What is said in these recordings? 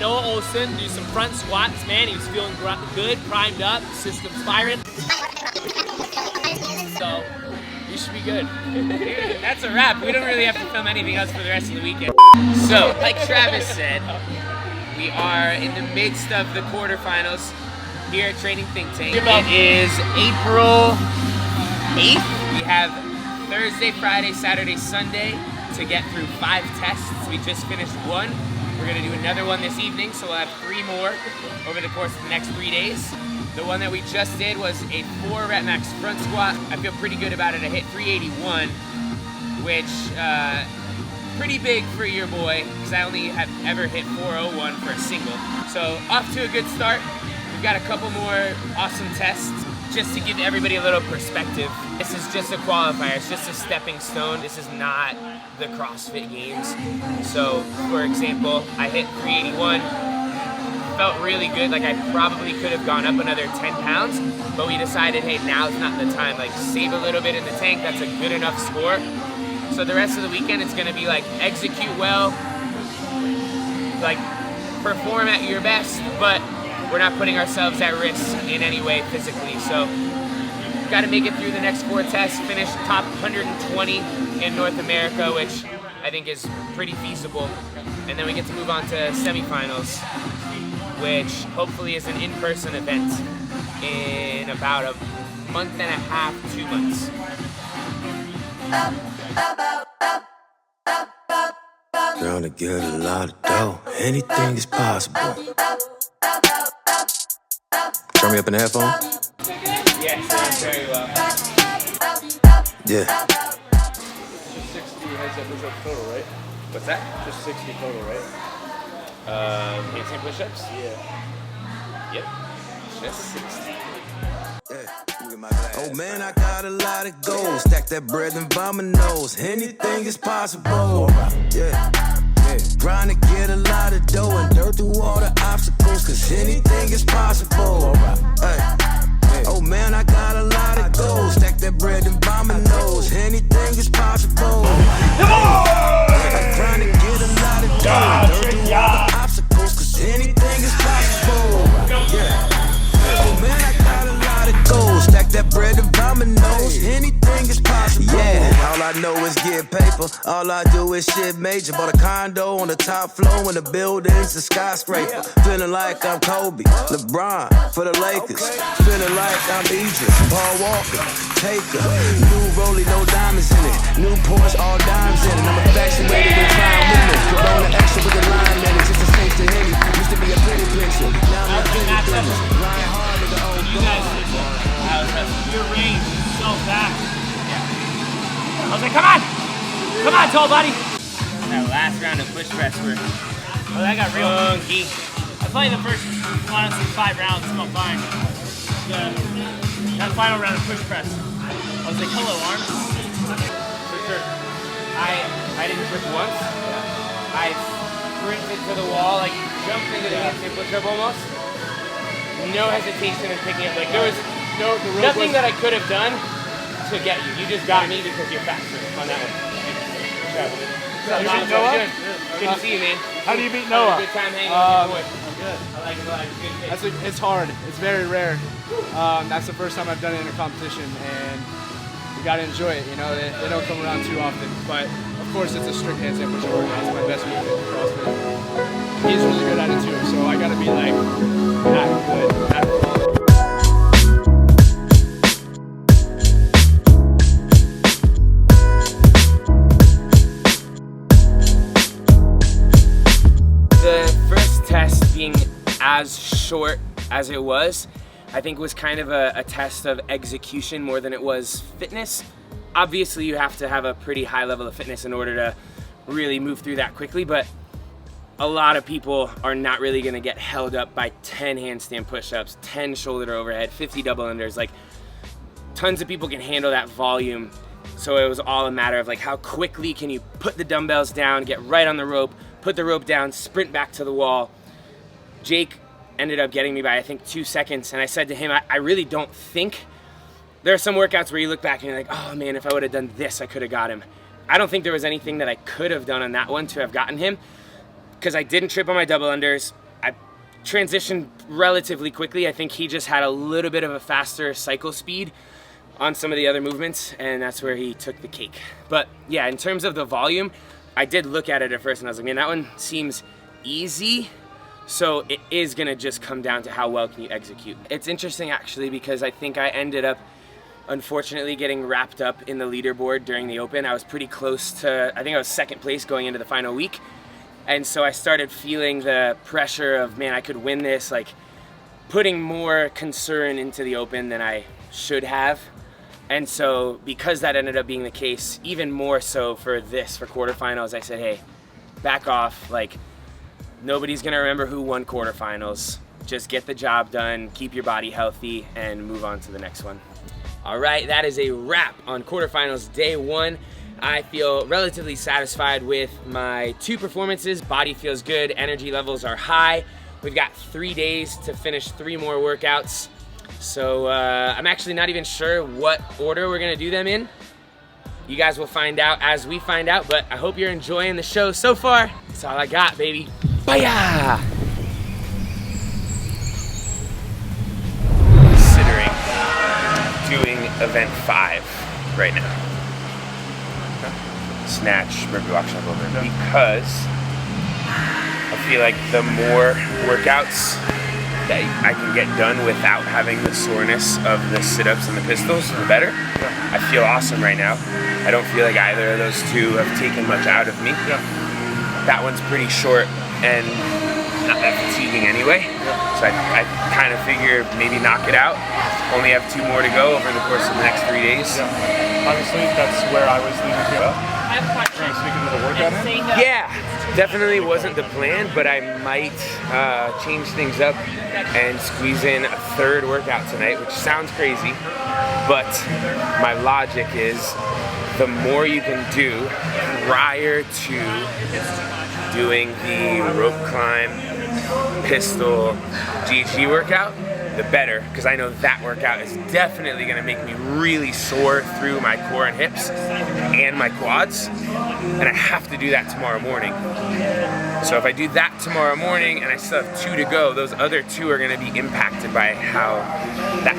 Ohlsen, do some front squats. Man, he was feeling good, primed up, system's firing. So, we should be good. Dude, that's a wrap. We don't really have to film anything else for the rest of the weekend. So, like Travis said, we are in the midst of the quarterfinals here at Training Think Tank. It is April 8th. We have Thursday, Friday, Saturday, Sunday to get through 5 tests. We just finished 1. We're gonna do another one this evening, so we'll have 3 more over the course of the next 3 days. The one that we just did was a 4 rep max front squat. I feel pretty good about it. I hit 381, which pretty big for your boy, because I only have ever hit 401 for a single. So off to a good start. We've got a couple more awesome tests. Just to give everybody a little perspective, this is just a qualifier, it's just a stepping stone. This is not the CrossFit Games. So, for example, I hit 381, felt really good, like I probably could have gone up another 10 pounds, but we decided, hey, now's not the time, like save a little bit in the tank, that's a good enough score. So the rest of the weekend, it's gonna be like execute well, like perform at your best, but we're not putting ourselves at risk in any way physically. So got to make it through the next 4 tests, finish top 120 in North America, which I think is pretty feasible. And then we get to move on to semifinals, which hopefully is an in-person event in about a month and a half, 2 months. Gonna get a lot of dough. Anything is possible. Turn me up in the headphones? Yes, very well. Yeah. Just 60 heads up total, right? What's that? Just 60 total, right? Handstand push-ups? Yeah. Yep. Just 60. Oh man, I got a lot of goals. Stack that bread and vomit nose. Anything is possible. Yeah. Trying to get a lot of dough and dirt through all the obstacles, cause anything is possible. Hey. Oh man, I got a lot of goals. Stack that bread and vomit nose. Anything is possible. Come on! I'm trying to get a lot of dough and dirt through all the obstacles, cause anything is possible. Yeah. Oh man, I got a lot of goals. Stack that bread and vomit nose. Anything is possible. Yeah, all I know is get paper. All I do is shit major. Bought a condo on the top floor, and the building's a skyscraper. Feeling like I'm Kobe, LeBron for the Lakers. Feeling like I'm Idris, Paul Walker, Taker. New Rollie, no diamonds in it. New Porsche, all dimes in it. I'm infatuated with prime women. Corona extra with the line in it. Just a taste to Henny. Used to be a pretty picture. Now I'm a pretty business. Ryan hard, nigga, old You guys did your range is so fast. I was like, come on, tall buddy. That last round of push press were That got real funky. I played the first, honestly, 5 rounds, it felt fine. That final round of push press, I was like, hello, arms. For sure. I didn't trip once. I sprinted to the wall, like jumped into the handstand push-up almost. No hesitation in picking up. Like there was nothing that I could have done to get you. You just got me because you're faster on that one. You beat Noah? Good to see you, man. How do you beat Noah? Good time hanging with your boy. Good. I like it a lot. It's good. It's hard. It's very rare. That's the first time I've done it in a competition, and you gotta enjoy it. You know, they don't come around too often. But of course, it's a strict handstand push-up workout. It's my best movement in CrossFit. He's really good at it too, so I gotta be like that good at it. Being as short as it was, I think was kind of a test of execution more than it was fitness. Obviously you have to have a pretty high level of fitness in order to really move through that quickly, but a lot of people are not really gonna get held up by 10 handstand push-ups, 10 shoulder to overhead, 50 double unders. Like tons of people can handle that volume. So it was all a matter of like how quickly can you put the dumbbells down, get right on the rope, put the rope down, sprint back to the wall. Jake ended up getting me by I think 2 seconds, and I said to him, I really don't think, there are some workouts where you look back and you're like, oh man, if I would have done this, I could have got him. I don't think there was anything that I could have done on that one to have gotten him, because I didn't trip on my double unders. I transitioned relatively quickly. I think he just had a little bit of a faster cycle speed on some of the other movements, and that's where he took the cake. But yeah, in terms of the volume, I did look at it at first and I was like, man, that one seems easy. So it is gonna just come down to how well can you execute. It's interesting actually, because I think I ended up unfortunately getting wrapped up in the leaderboard during the open. I was pretty close to, I think I was second place going into the final week. And so I started feeling the pressure of, man, I could win this, like putting more concern into the open than I should have. And so because that ended up being the case, even more so for quarterfinals, I said, hey, back off, like, nobody's gonna remember who won quarterfinals. Just get the job done, keep your body healthy, and move on to the next one. All right, that is a wrap on quarterfinals day one. I feel relatively satisfied with my 2 performances. Body feels good, energy levels are high. We've got 3 days to finish 3 more workouts. So I'm actually not even sure what order we're gonna do them in. You guys will find out as we find out, but I hope you're enjoying the show so far. That's all I got, baby. Bye-ya! Considering doing event 5 right now. Snatch, burpee, walk, shuffle, because I feel like the more workouts that I can get done without having the soreness of the sit-ups and the pistols, the better. I feel awesome right now. I don't feel like either of those 2 have taken much out of me. That one's pretty short and not that fatiguing anyway. So I kind of figure maybe knock it out. Only have 2 more to go over the course of the next 3 days. Honestly, that's where I was leading to. Speaking of the workout, yeah, definitely wasn't the plan, but I might change things up and squeeze in a 3rd workout tonight, which sounds crazy, but my logic is the more you can do prior to doing the rope climb, pistol, GHD workout, the better, because I know that workout is definitely going to make me really sore through my core and hips and my quads, and I have to do that tomorrow morning. So if I do that tomorrow morning and I still have 2 to go, those other 2 are going to be impacted by how that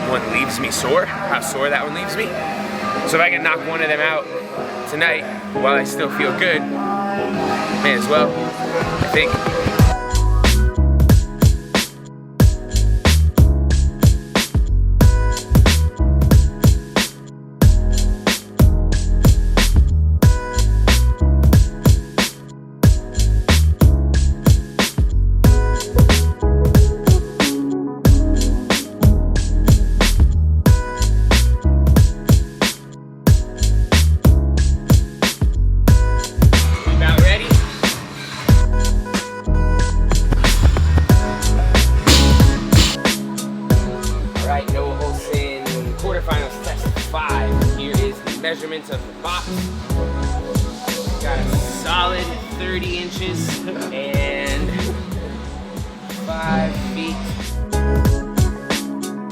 one leaves me sore, how sore that one leaves me. So if I can knock one of them out tonight while I still feel good, may as well, I think. 30 inches and 5 feet.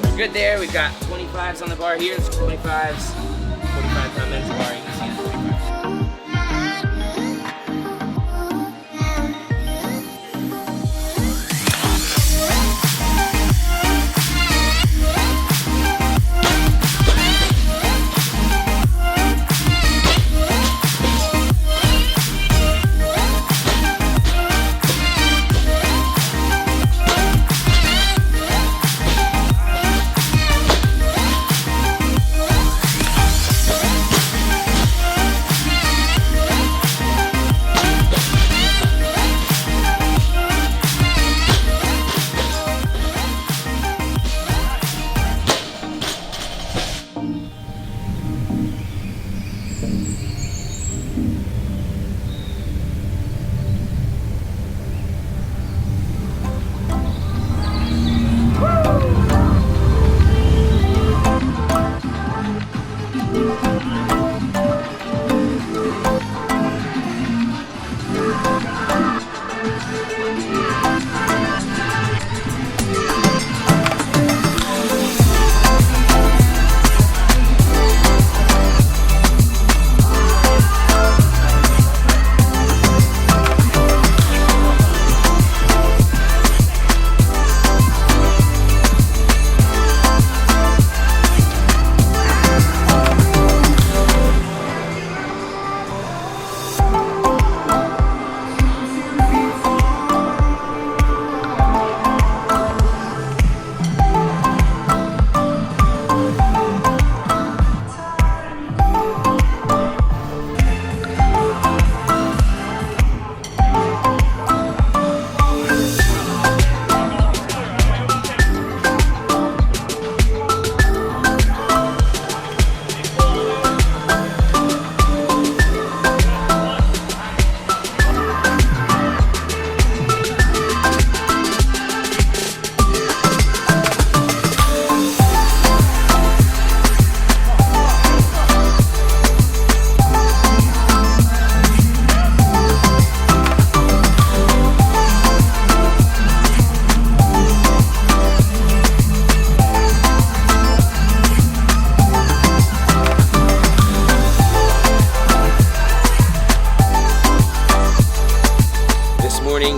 We're good there. We've got 25s on the bar here. It's 25s, 45 on men's bar. You can see the 45s.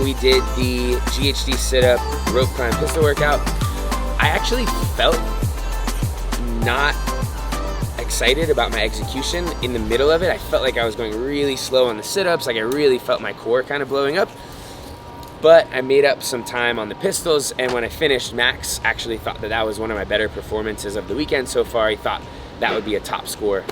We did the GHD sit-up rope climb pistol workout. I actually felt not excited about my execution in the middle of it. I felt like I was going really slow on the sit-ups, like I really felt my core kind of blowing up. But I made up some time on the pistols, and when I finished, Max actually thought that that was one of my better performances of the weekend so far. He thought that would be a top score.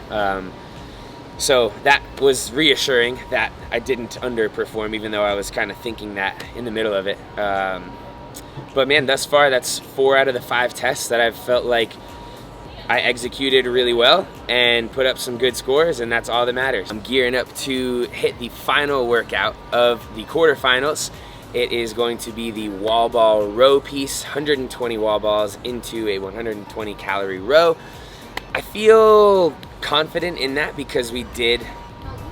So that was reassuring that I didn't underperform, even though I was kind of thinking that in the middle of it. But man, thus far, that's 4 out of the 5 tests that I've felt like I executed really well and put up some good scores, and that's all that matters. I'm gearing up to hit the final workout of the quarterfinals. It is going to be the wall ball row piece, 120 wall balls into a 120 calorie row. I feel confident in that because we did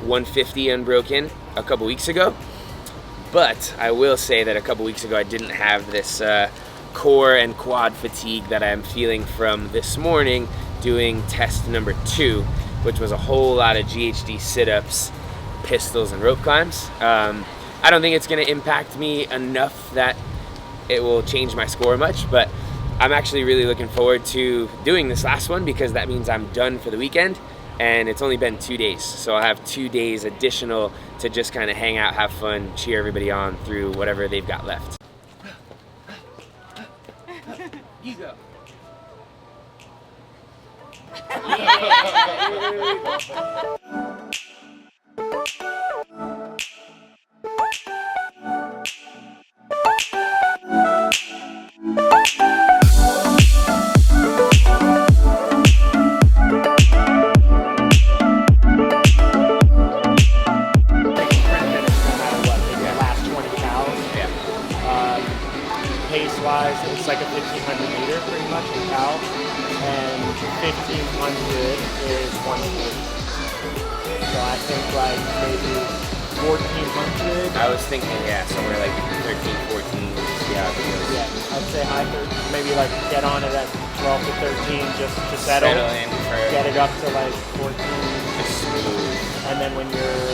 150 unbroken a couple weeks ago, but I will say that a couple weeks ago I didn't have this core and quad fatigue that I'm feeling from this morning doing test number 2, which was a whole lot of GHD sit-ups, pistols, and rope climbs. I don't think it's going to impact me enough that it will change my score much, but I'm actually really looking forward to doing this last one because that means I'm done for the weekend, and it's only been 2 days. So I'll have 2 days additional to just kind of hang out, have fun, cheer everybody on through whatever they've got left. You go. Pace-wise, it's like a 1,500 meter pretty much in cow, and 1,500 is 140. So I think like maybe 1400. I was thinking, yeah, somewhere like 13, 14. Yeah, Yeah, I'd say high 13. Maybe like get on it at 12 to 13 just to settle in for get it up to like 14. just smooth. And then when you're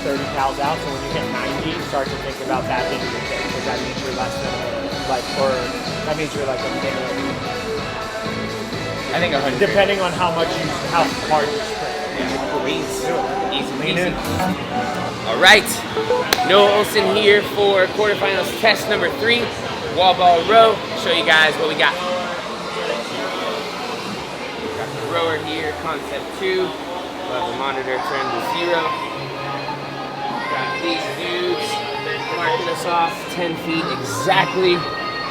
30 cals out, so when you hit 90, start to think about that being your thing, because that means you're less than or that means you're like a minute. I think 100. Depending on how hard you sprint. Easy. All right, Noah Ohlsen here for quarterfinals test number 3, wall ball row. Show you guys what we got. Got the rower here, concept 2. We'll have the monitor turned to 0. Got these dudes marking us off 10 feet exactly,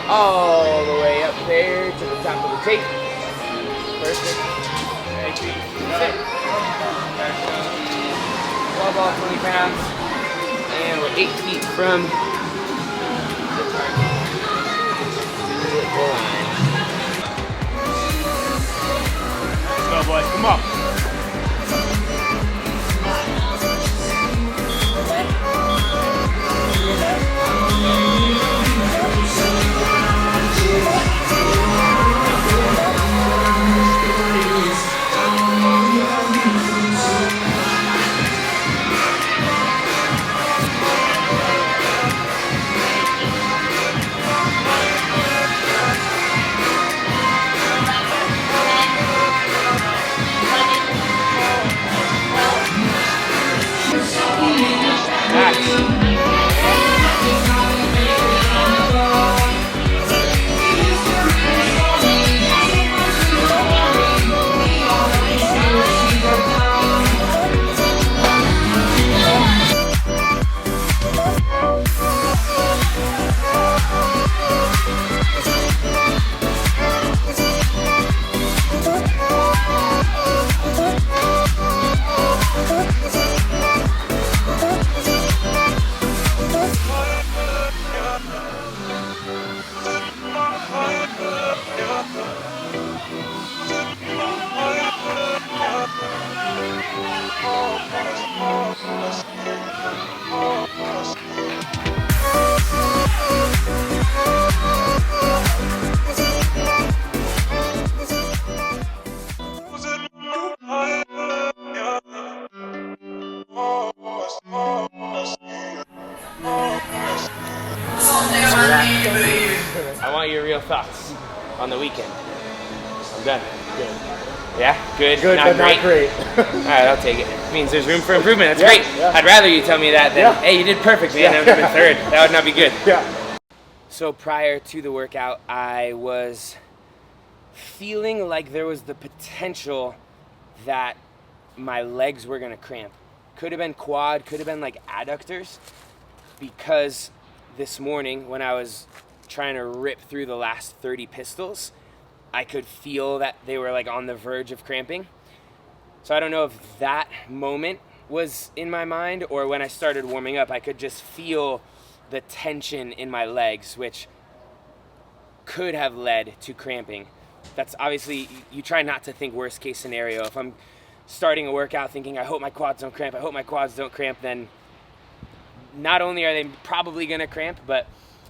all the way up there to the top of the tape. Perfect. Sit. Wall ball 20 pounds. And we're 8 feet from the line. Let's go, boys. Come on. I want your real thoughts on the weekend. I'm done. Good. Yeah? Good? Good, but not great. Alright, I'll take it. It means there's room for improvement. That's Yeah, great. yeah. I'd rather you tell me that than, hey, you did perfect, man. I would have been third. That would not be good. Yeah. So prior to the workout, I was feeling like there was the potential that my legs were gonna cramp. Could have been quad, could have been like adductors, because this morning when I was trying to rip through the last 30 pistols, I could feel that they were like on the verge of cramping. So I don't know if that moment was in my mind or when I started warming up, I could just feel the tension in my legs, which could have led to cramping. That's obviously, you try not to think worst case scenario. If I'm starting a workout thinking, I hope my quads don't cramp, I hope my quads don't cramp, then not only are they probably gonna cramp, but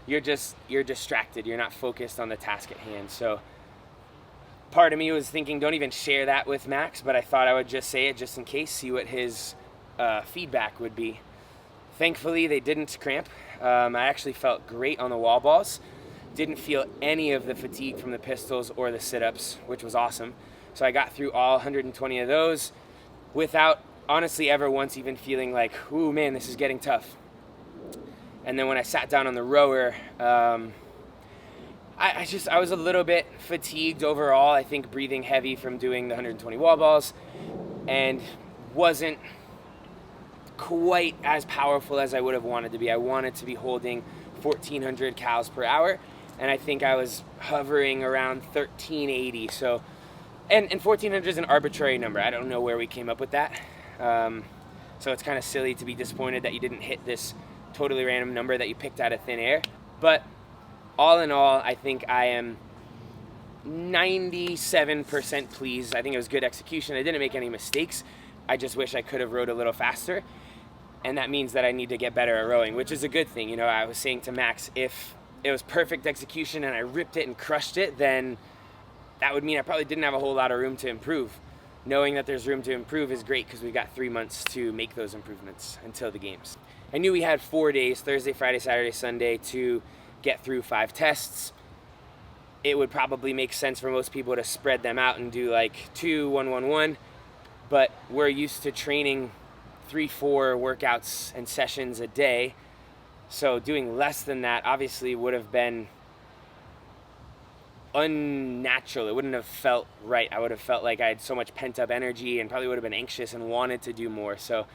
you're distracted. You're not focused on the task at hand. So part of me was thinking, don't even share that with Max, but I thought I would just say it just in case, see what his feedback would be. Thankfully, they didn't cramp. I actually felt great on the wall balls. Didn't feel any of the fatigue from the pistols or the sit-ups, which was awesome. So I got through all 120 of those without honestly ever once even feeling like, ooh man, this is getting tough. And then when I sat down on the rower, I was a little bit fatigued overall. I think breathing heavy from doing the 120 wall balls and wasn't quite as powerful as I would have wanted to be. I wanted to be holding 1,400 cals per hour, and I think I was hovering around 1,380. So, and 1,400 is an arbitrary number. I don't know where we came up with that. So it's kind of silly to be disappointed that you didn't hit this totally random number that you picked out of thin air. But all in all, I think I am 97% pleased. I think it was good execution. I didn't make any mistakes, I just wish I could have rowed a little faster. And that means that I need to get better at rowing, which is a good thing. You know, I was saying to Max, if it was perfect execution and I ripped it and crushed it, then that would mean I probably didn't have a whole lot of room to improve. Knowing that there's room to improve is great because we got 3 months to make those improvements until the games. I knew we had 4 days, Thursday, Friday, Saturday, Sunday, to get through 5 tests. It would probably make sense for most people to spread them out and do like 2, 1, 1, 1. But we're used to training 3, 4 workouts and sessions a day. So doing less than that obviously would have been unnatural. It wouldn't have felt right. I would have felt like I had so much pent up energy and probably would have been anxious and wanted to do more. So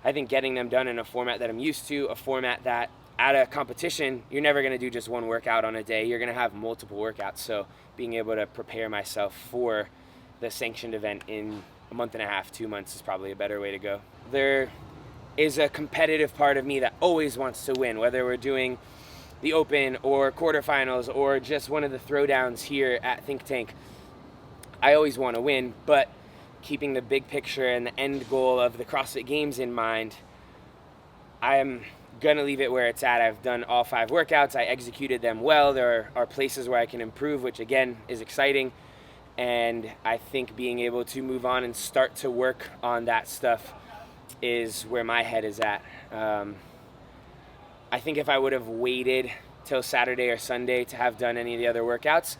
I think getting them done in a format that I'm used to, a format that at a competition, you're never going to do just one workout on a day. You're going to have multiple workouts. So being able to prepare myself for the sanctioned event in a month and a half, 2 months is probably a better way to go. There is a competitive part of me that always wants to win, whether we're doing the Open or quarterfinals or just one of the throwdowns here at Think Tank. I always want to win, but keeping the big picture and the end goal of the CrossFit Games in mind, I'm gonna leave it where it's at. I've done all 5 workouts. I executed them well. There are places where I can improve, which again is exciting. And I think being able to move on and start to work on that stuff is where my head is at. I think if I would have waited till Saturday or Sunday to have done any of the other workouts,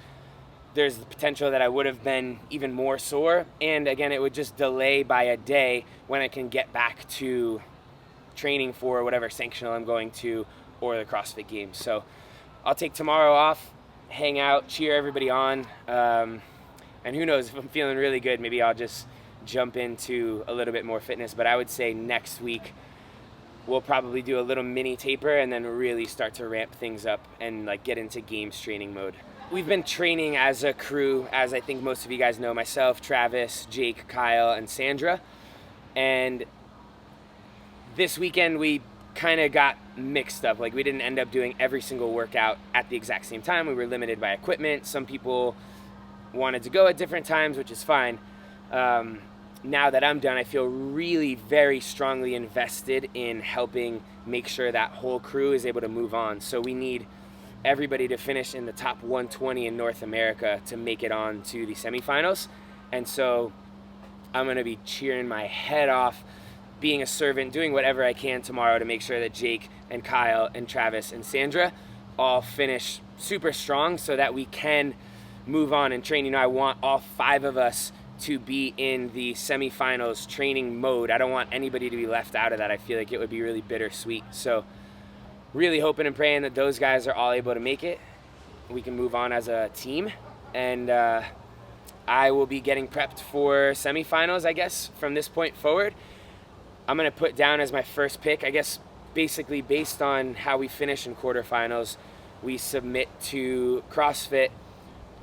there's the potential that I would have been even more sore. And again, it would just delay by a day when I can get back to training for whatever sanctional I'm going to or the CrossFit Games. So I'll take tomorrow off, hang out, cheer everybody on. And who knows, if I'm feeling really good, maybe I'll just jump into a little bit more fitness. But I would say next week, we'll probably do a little mini taper and then really start to ramp things up and like get into games training mode. We've been training as a crew, as I think most of you guys know, myself, Travis, Jake, Kyle, and Sandra. And this weekend we kind of got mixed up. Like we didn't end up doing every single workout at the exact same time. We were limited by equipment. Some people wanted to go at different times, which is fine. Now that I'm done, I feel really very strongly invested in helping make sure that whole crew is able to move on. So we need everybody to finish in the top 120 in North America to make it on to the semifinals. And so I'm going to be cheering my head off, being a servant, doing whatever I can tomorrow to make sure that Jake and Kyle and Travis and Sandra all finish super strong so that we can move on and train. You know, I want all 5 of us to be in the semifinals training mode. I don't want anybody to be left out of that. I feel like it would be really bittersweet. So really hoping and praying that those guys are all able to make it. We can move on as a team. And I will be getting prepped for semifinals, I guess, from this point forward. I'm going to put down as my first pick, I guess, basically based on how we finish in quarterfinals, we submit to CrossFit.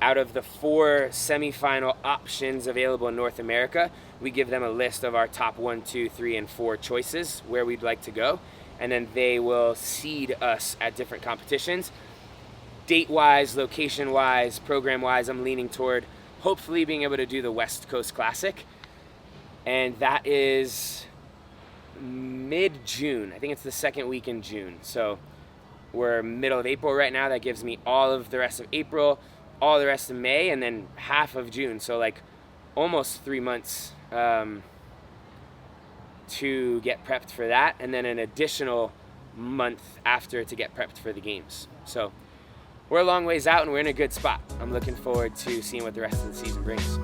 Out of the 4 semifinal options available in North America, we give them a list of our top 1, 2, 3, and 4 choices where we'd like to go. And then they will seed us at different competitions. Date-wise, location-wise, program-wise, I'm leaning toward hopefully being able to do the West Coast Classic. And that is mid-June. I think it's the 2nd week in June. So we're middle of April right now. That gives me all of the rest of April, all the rest of May, and then half of June. So like almost 3 months to get prepped for that, and then an additional month after to get prepped for the games. So we're a long ways out and we're in a good spot. I'm looking forward to seeing what the rest of the season brings.